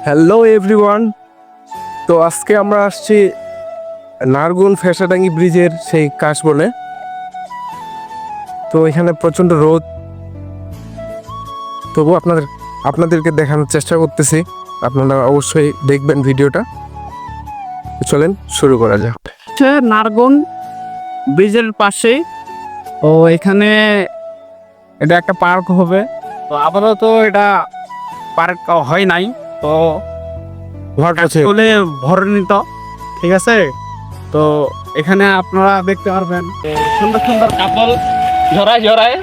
Hello everyone. তো আজকে আমরা আসছি নারগুন ফেসাডাঙ্গি ব্রিজের সেই কাশবনে। তো এখানে প্রচণ্ড রোদ, তবু আপনাদেরকে দেখানোর চেষ্টা করতেছি। আপনারা অবশ্যই দেখবেন ভিডিওটা। চলেন শুরু করা যাক। নারগন ব্রিজের পাশে। তো এখানে এটা একটা পার্ক হবে। তো আপাতত এটা পার্ক হয় নাই, তো আসলে ভরণিত, ঠিক আছে। তো এখানে আপনারা দেখতে পারবেন সুন্দর সুন্দর কাপল জড়ায় জড়ায়